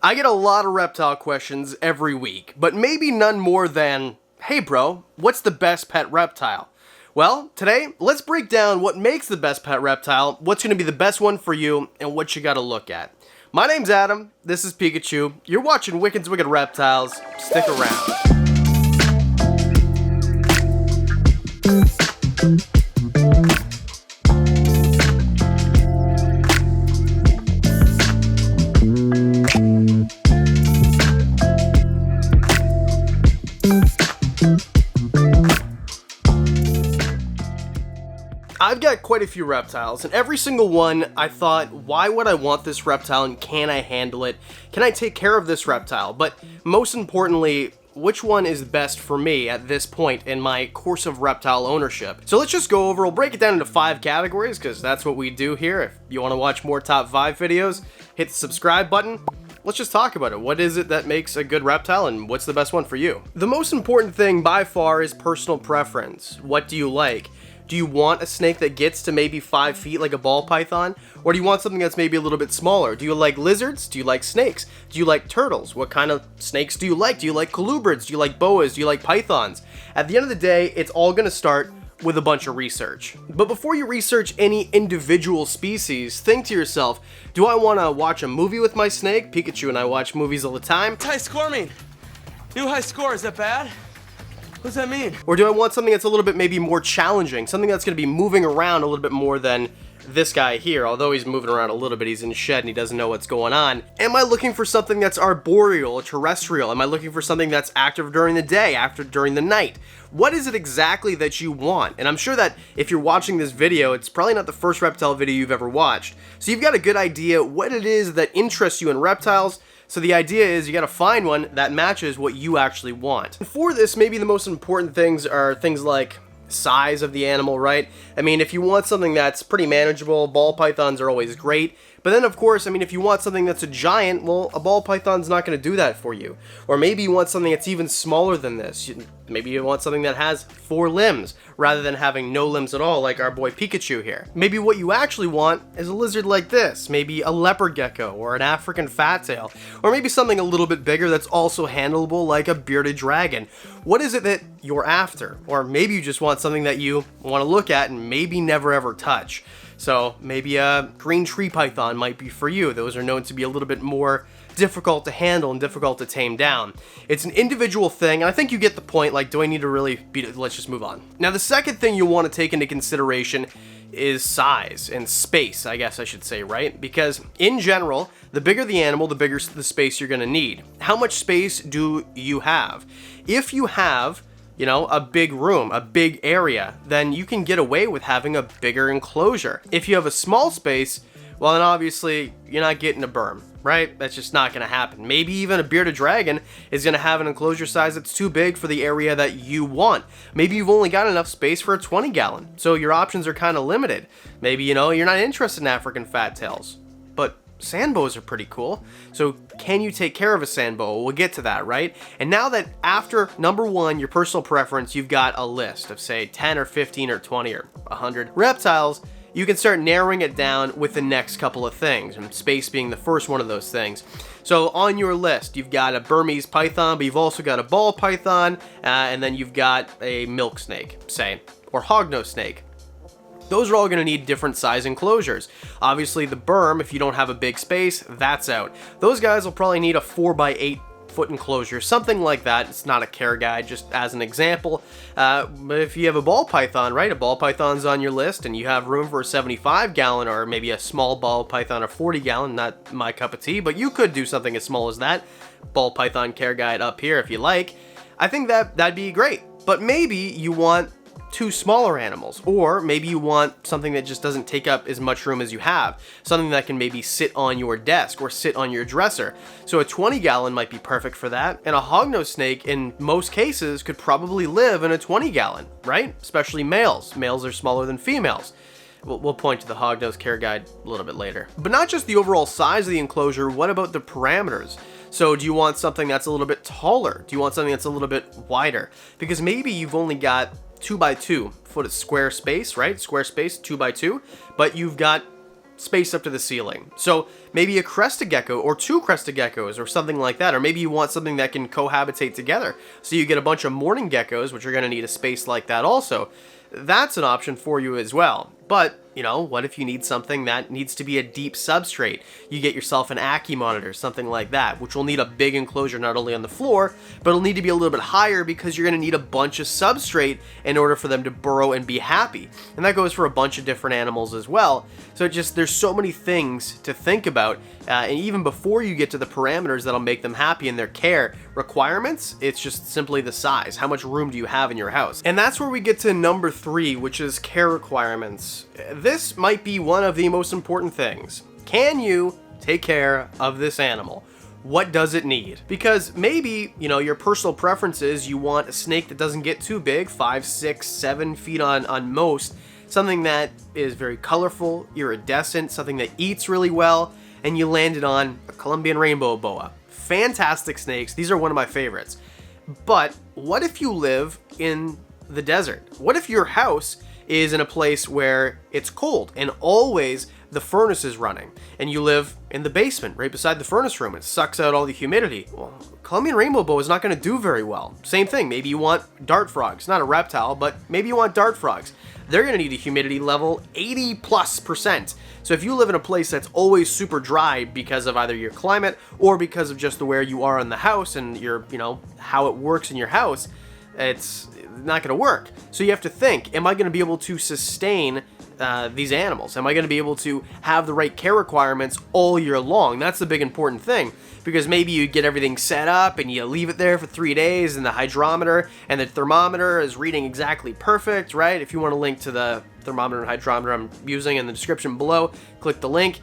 I get a lot of reptile questions every week, but maybe none more than, hey bro, what's the best pet reptile? Well, today, let's break down what makes the best pet reptile, what's going to be the best one for you, and what you gotta look at. My name's Adam, this is Pikachu, you're watching Wicked's Wicked Reptiles, stick around. I've got quite a few reptiles, and every single one I thought, why would I want this reptile and can I handle it? Can I take care of this reptile? But most importantly, which one is best for me at this point in my course of reptile ownership? So let's just go over, we'll break it down into 5 categories because that's what we do here. If you want to watch more top 5 videos, hit the subscribe button. Let's just talk about it. What is it that makes a good reptile and what's the best one for you? The most important thing by far is personal preference. What do you like? Do you want a snake that gets to maybe 5 feet like a ball python? Or do you want something that's maybe a little bit smaller? Do you like lizards? Do you like snakes? Do you like turtles? What kind of snakes do you like? Do you like colubrids? Do you like boas? Do you like pythons? At the end of the day, it's all gonna start with a bunch of research. But before you research any individual species, think to yourself, do I wanna watch a movie with my snake? Pikachu and I watch movies all the time. High score mean? New high score, is that bad? What does that mean? Or do I want something that's a little bit maybe more challenging, something that's going to be moving around a little bit more than this guy here, although he's moving around a little bit, he's in shed and he doesn't know what's going on. Am I looking for something that's arboreal or terrestrial? Am I looking for something that's active during the day, active during the night? What is it exactly that you want? And I'm sure that if you're watching this video, it's probably not the first reptile video you've ever watched. So you've got a good idea what it is that interests you in reptiles. So the idea is you gotta find one that matches what you actually want. And for this, maybe the most important things are things like size of the animal, right? I mean, if you want something that's pretty manageable, ball pythons are always great. But then, of course, I mean, if you want something that's a giant, well, a ball python's not going to do that for you. Or maybe you want something that's even smaller than this. Maybe you want something that has 4 limbs, rather than having no limbs at all, like our boy Pikachu here. Maybe what you actually want is a lizard like this. Maybe a leopard gecko, or an African fat tail. Or maybe something a little bit bigger that's also handleable, like a bearded dragon. What is it that you're after? Or maybe you just want something that you want to look at and maybe never ever touch. So maybe a green tree python might be for you. Those are known to be a little bit more difficult to handle and difficult to tame down. It's an individual thing, and I think you get the point. Like, do I need to really beat it? Let's just move on. Now, the second thing you want to take into consideration is size and space, I guess I should say, right? Because in general, the bigger the animal, the bigger the space you're going to need. How much space do you have? If you have, you know, a big room, a big area, then you can get away with having a bigger enclosure. If you have a small space, well, then obviously you're not getting a berm, right? That's just not gonna happen. Maybe even a bearded dragon is gonna have an enclosure size that's too big for the area that you want. Maybe you've only got enough space for a 20 gallon, so your options are kind of limited. Maybe, you know, you're not interested in African fat tails, but sandboas are pretty cool. So can you take care of a sandboa? We'll get to that, right? And now that after number 1, your personal preference, you've got a list of say 10 or 15 or 20 or 100 reptiles, you can start narrowing it down with the next couple of things, and space being the first one of those things. So on your list, you've got a Burmese python, but you've also got a ball python, and then you've got a milk snake, say, or hognose snake. Those are all going to need different size enclosures. Obviously the berm, if you don't have a big space, that's out. Those guys will probably need a 4x8 foot enclosure, something like that. It's not a care guide, just as an example. But if you have a ball python, right, a ball python's on your list and you have room for a 75 gallon or maybe a small ball python or 40 gallon, not my cup of tea, but you could do something as small as that. Ball python care guide up here if you like. I think that'd be great. But maybe you want 2 smaller animals, or maybe you want something that just doesn't take up as much room as you have, something that can maybe sit on your desk or sit on your dresser. So a 20 gallon might be perfect for that, and a hognose snake in most cases could probably live in a 20 gallon, right? Especially males. Males are smaller than females. We'll point to the hognose care guide a little bit later. But not just the overall size of the enclosure, what about the parameters? So do you want something that's a little bit taller? Do you want something that's a little bit wider? Because maybe you've only got 2x2 foot of square space, right? Square space, 2x2, but you've got space up to the ceiling. So maybe a crested gecko or 2 crested geckos or something like that. Or maybe you want something that can cohabitate together. So you get a bunch of mourning geckos, which are going to need a space like that also. That's an option for you as well. But, you know, what if you need something that needs to be a deep substrate? You get yourself an Ackie monitor, something like that, which will need a big enclosure not only on the floor, but it'll need to be a little bit higher because you're going to need a bunch of substrate in order for them to burrow and be happy. And that goes for a bunch of different animals as well. So there's so many things to think about. And even before you get to the parameters that'll make them happy in their care requirements, it's just simply the size. How much room do you have in your house? And that's where we get to number 3, which is care requirements. This might be one of the most important things. Can you take care of this animal? What does it need? Because maybe, you know, your personal preference is you want a snake that doesn't get too big, 5, 6, 7 feet on most, something that is very colorful, iridescent, something that eats really well, and you landed on a Colombian rainbow boa. Fantastic snakes. These are one of my favorites. But what if you live in the desert? What if your house is in a place where it's cold and always the furnace is running, and you live in the basement right beside the furnace room? It sucks out all the humidity. Well, Colombian rainbow boa is not going to do very well. Same thing, maybe you want dart frogs, not a reptile, but maybe you want dart frogs. They're going to need a humidity level 80+%. So if you live in a place that's always super dry because of either your climate or because of just the where you are in the house and your, you know, how it works in your house, it's not going to work. So you have to think, am I going to be able to sustain these animals? Am I going to be able to have the right care requirements all year long? That's the big important thing, because maybe you get everything set up and you leave it there for 3 days and the hydrometer and the thermometer is reading exactly perfect, right? If you want to link to the thermometer and hydrometer I'm using in the description below, click the link.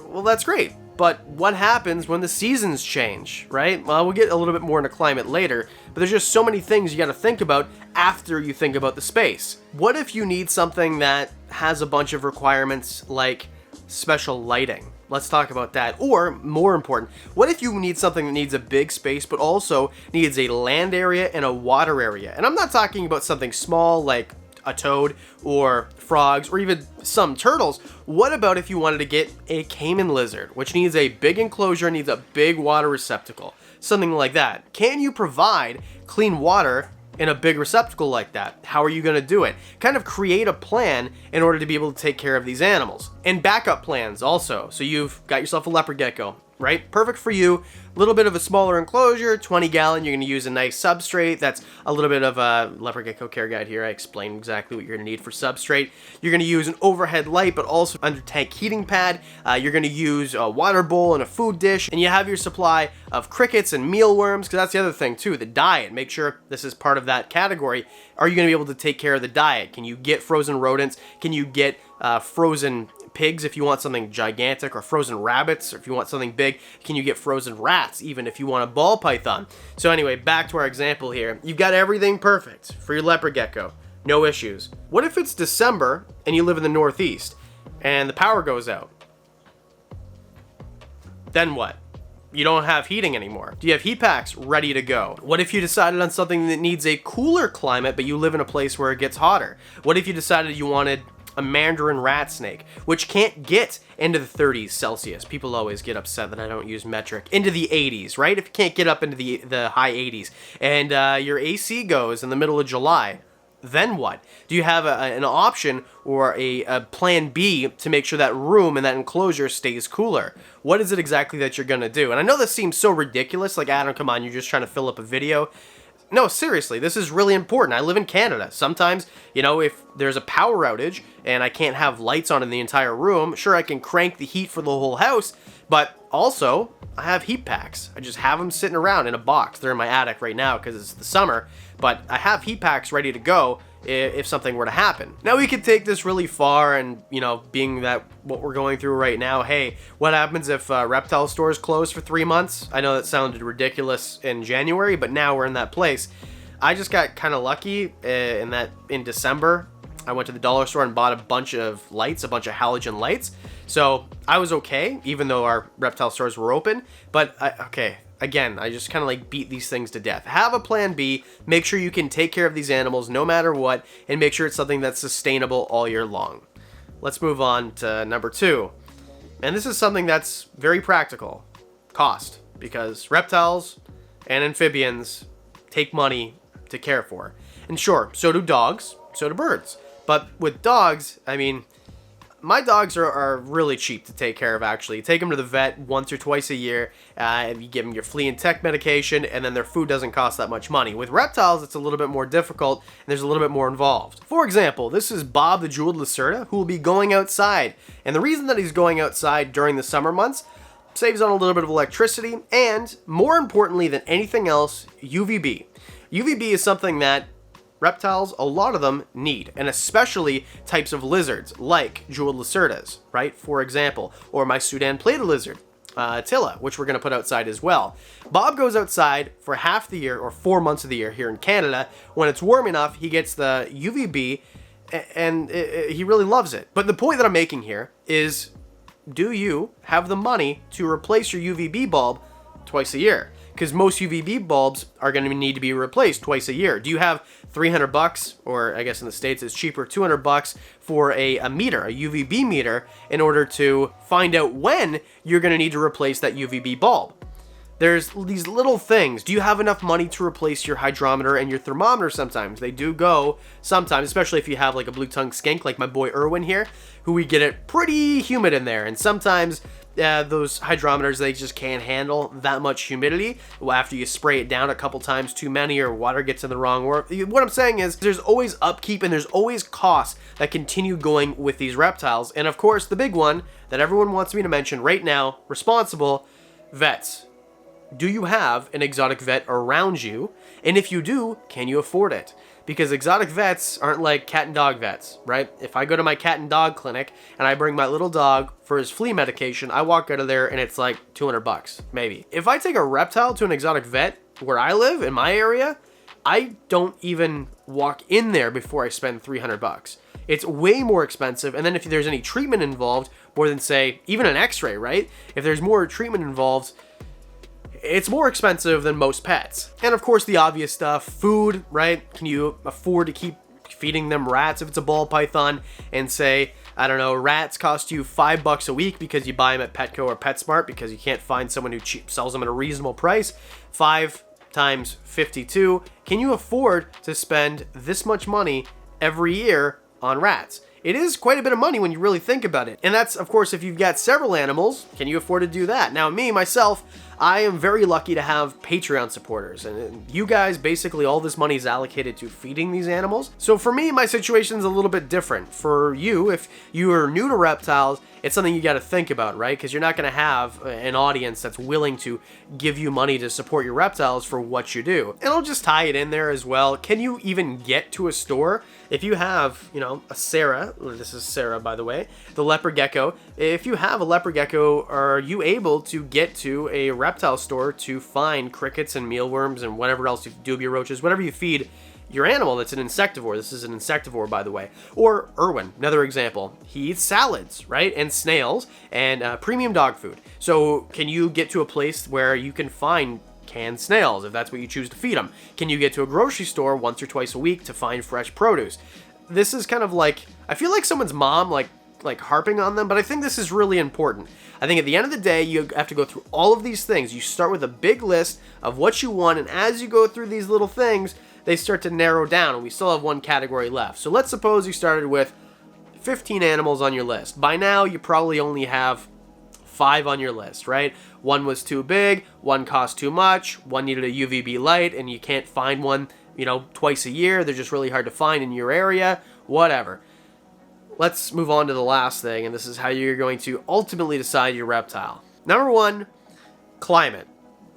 Well, that's great. But what happens when the seasons change, right? Well, we'll get a little bit more into climate later, but there's just so many things you got to think about after you think about the space. What if you need something that has a bunch of requirements like special lighting? Let's talk about that. Or, more important, what if you need something that needs a big space but also needs a land area and a water area? And I'm not talking about something small like a toad or frogs or even some turtles. What about if you wanted to get a caiman lizard, which needs a big enclosure, needs a big water receptacle, something like that? Can you provide clean water in a big receptacle like that? How are you going to do it? Kind of create a plan in order to be able to take care of these animals. And backup plans also. So you've got yourself a leopard gecko, right? Perfect for you. A little bit of a smaller enclosure, 20 gallon. You're going to use a nice substrate. That's a little bit of a leopard gecko care guide here. I explain exactly what you're going to need for substrate. You're going to use an overhead light, but also under tank heating pad. You're going to use a water bowl and a food dish, and you have your supply of crickets and mealworms, because that's the other thing too, the diet. Make sure this is part of that category. Are you going to be able to take care of the diet? Can you get frozen rodents? Can you get frozen pigs if you want something gigantic, or frozen rabbits, or if you want something big? Can you get frozen rats even if you want a ball python? So anyway, back to our example here. You've got everything perfect for your leopard gecko. No issues. What if it's December and you live in the Northeast and the power goes out? Then what? You don't have heating anymore. Do you have heat packs ready to go? What if you decided on something that needs a cooler climate but you live in a place where it gets hotter? What if you decided you wanted a mandarin rat snake, which can't get into the 30s Celsius? People always get upset that I don't use metric. Into the 80s, right? If you can't get up into the high 80s, and your AC goes in the middle of July, then what? Do you have an option or a plan B to make sure that room and that enclosure stays cooler? What is it exactly that you're gonna do? And I know this seems so ridiculous, like, Adam, come on, you're just trying to fill up a video. No, seriously, this is really important. I live in Canada. Sometimes, you know, if there's a power outage and I can't have lights on in the entire room, sure, I can crank the heat for the whole house, but also, I have heat packs. I just have them sitting around in a box. They're in my attic right now because it's the summer, but I have heat packs ready to go if something were to happen. Now, we could take this really far and, you know, being that what we're going through right now, hey, what happens if reptile stores close for 3 months? I know that sounded ridiculous in January, but now we're in that place. I just got kind of lucky in that in December, I went to the dollar store and bought a bunch of lights, a bunch of halogen lights. So I was okay, even though our reptile stores were open. But, okay, again, I just kind of like beat these things to death. Have a plan B, make sure you can take care of these animals no matter what, and make sure it's something that's sustainable all year long. let's move on to number 2. And this is something that's very practical. Cost. Because reptiles and amphibians take money to care for. And sure, so do dogs, so do birds. But with dogs, I mean, my dogs are really cheap to take care of, actually. You take them to the vet once or twice a year, and you give them your flea and tick medication, and then their food doesn't cost that much money. With reptiles, it's a little bit more difficult, and there's a little bit more involved. For example, this is Bob the jeweled lacerda, who will be going outside. And the reason that he's going outside during the summer months saves on a little bit of electricity, and more importantly than anything else, UVB. UVB is something that reptiles, a lot of them, need, and especially types of lizards like jeweled lacerdas, right? For example, or my Sudan plated lizard, Attila, which we're going to put outside as well. Bob goes outside for half the year, or 4 months of the year here in Canada. When it's warm enough, he gets the UVB, and he really loves it. But the point that I'm making here is, do you have the money to replace your UVB bulb twice a year? Because most UVB bulbs are going to need to be replaced twice a year. Do you have $300, or I guess in the States it's cheaper, $200 for a meter, a UVB meter, in order to find out when you're going to need to replace that UVB bulb? There's these little things. Do you have enough money to replace your hydrometer and your thermometer sometimes? They do go sometimes, especially if you have like a blue-tongued skink like my boy Irwin here, who we get it pretty humid in there. And sometimes those hydrometers, they just can't handle that much humidity after you spray it down a couple times too many, or water gets in the wrong work. What I'm saying is there's always upkeep and there's always costs that continue going with these reptiles. And of course, the big one that everyone wants me to mention right now, responsible, vets. Do you have an exotic vet around you? And if you do, can you afford it? Because exotic vets aren't like cat and dog vets, right? If I go to my cat and dog clinic and I bring my little dog for his flea medication, I walk out of there and it's like $200, maybe. If I take a reptile to an exotic vet where I live, in my area, I don't even walk in there before I spend $300. It's way more expensive. And then if there's any treatment involved, more than say, even an x-ray, right? If there's more treatment involved, it's more expensive than most pets. And of course, the obvious stuff, food, right? Can you afford to keep feeding them rats if it's a ball python? And say, I don't know, rats cost you $5 a week because you buy them at Petco or PetSmart because you can't find someone who sells them at a reasonable price. 5 times 52. Can you afford to spend this much money every year on rats? It is quite a bit of money when you really think about it. And that's, of course, if you've got several animals, can you afford to do that? Now, me, myself, I am very lucky to have Patreon supporters. And you guys, basically all this money is allocated to feeding these animals. So for me, my situation is a little bit different. For you, if you are new to reptiles, it's something you got to think about, right? Because you're not going to have an audience that's willing to give you money to support your reptiles for what you do. And I'll just tie it in there as well. Can you even get to a store? If you have, you know, a Sarah, this is Sarah, by the way, the leopard gecko. If you have a leopard gecko, are you able to get to a reptile store to find crickets and mealworms and whatever else, dubia roaches, whatever you feed your animal that's an insectivore? This is an insectivore, by the way. Or Irwin, another example. He eats salads, right? And snails and premium dog food. So can you get to a place where you can find canned snails, if that's what you choose to feed them? Can you get to a grocery store once or twice a week to find fresh produce? This is kind of like, I feel like someone's mom, like harping on them, but I think this is really important. I think at the end of the day, you have to go through all of these things. You start with a big list of what you want, and as you go through these little things, they start to narrow down, and we still have one category left. So let's suppose you started with 15 animals on your list. By now, you probably only have 5 on your list, right? One was too big, one cost too much, one needed a UVB light, and you can't find one, you know, twice a year. They're just really hard to find in your area, whatever. Let's move on to the last thing, and this is how you're going to ultimately decide your reptile. Number 1, climate.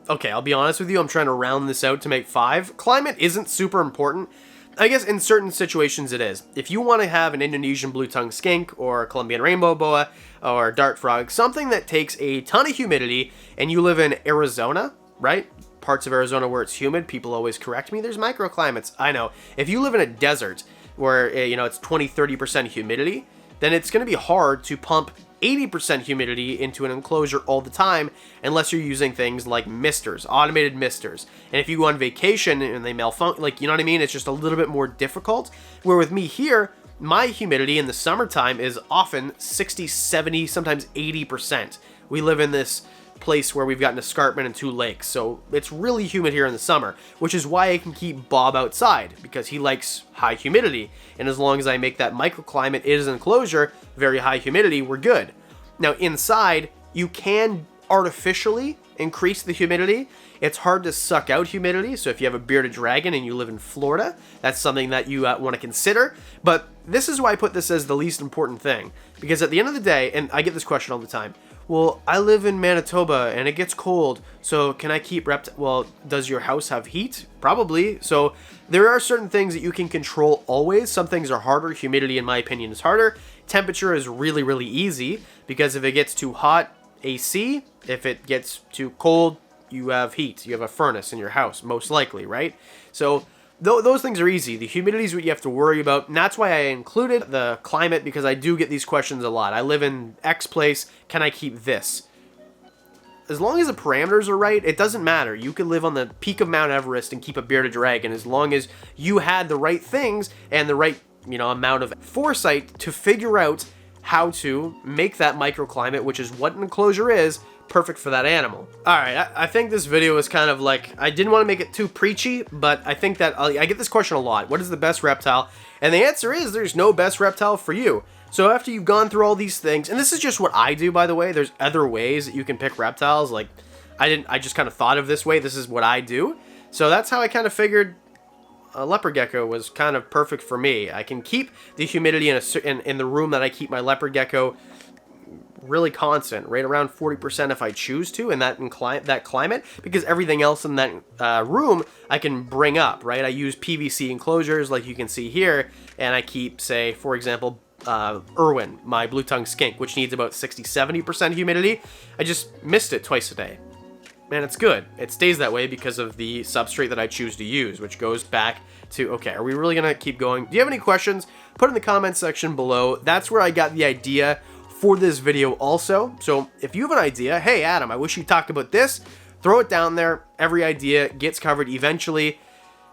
Okay, I'll be honest with you, I'm trying to round this out to make 5. Climate isn't super important. I guess in certain situations it is. If you want to have an Indonesian blue-tongued skink or a Colombian rainbow boa or dart frog, something that takes a ton of humidity, and you live in Arizona, right? Parts of Arizona where it's humid, people always correct me, there's microclimates. I know. If you live in a desert where, you know, it's 20-30% humidity, then it's going to be hard to pump 80% humidity into an enclosure all the time unless you're using things like misters, automated misters. And if you go on vacation and they malfunction, like, you know what I mean? It's just a little bit more difficult. Where with me here, my humidity in the summertime is often 60, 70, sometimes 80%. We live in this place where we've got an escarpment and 2 lakes, so it's really humid here in the summer, which is why I can keep Bob outside, because he likes high humidity, and as long as I make that microclimate, it is an enclosure, very high humidity, we're good. Now inside, you can artificially increase the humidity. It's hard to suck out humidity, so if you have a bearded dragon and you live in Florida, that's something that you want to consider, but this is why I put this as the least important thing, because at the end of the day, and I get this question all the time, well, I live in Manitoba and it gets cold, so can I keep well, does your house have heat? Probably. So there are certain things that you can control always. Some things are harder. Humidity, in my opinion, is harder. Temperature is really, really easy, because if it gets too hot, AC. If it gets too cold, you have heat. You have a furnace in your house, most likely, right? So those things are easy. The humidity is what you have to worry about, and that's why I included the climate, because I do get these questions a lot. I live in X place, can I keep this? As long as the parameters are right, it doesn't matter. You could live on the peak of Mount Everest and keep a bearded dragon, as long as you had the right things and the right, amount of foresight to figure out how to make that microclimate, which is what an enclosure is, perfect for that animal. Alright, I think this video is kind of like, I didn't want to make it too preachy, but I think that I get this question a lot. What is the best reptile? And the answer is, there's no best reptile for you. So after you've gone through all these things, and this is just what I do, by the way, there's other ways that you can pick reptiles. Like, I just kind of thought of this way. This is what I do. So that's how I kind of figured a leopard gecko was kind of perfect for me. I can keep the humidity in the room that I keep my leopard gecko really constant, right around 40% if I choose to, in that climate, because everything else in that room I can bring up, right? I use PVC enclosures like you can see here, and I keep, say, for example, Irwin, my blue-tongued skink, which needs about 60-70% humidity. I just mist it twice a day. And it's good. It stays that way because of the substrate that I choose to use, which goes back to, okay, are we really going to keep going? Do you have any questions? Put in the comments section below. That's where I got the idea for this video also. So if you have an idea, hey Adam, I wish you talked about this, throw it down there. Every idea gets covered eventually.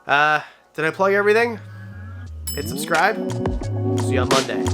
Did I plug everything? Hit subscribe. See you on Monday.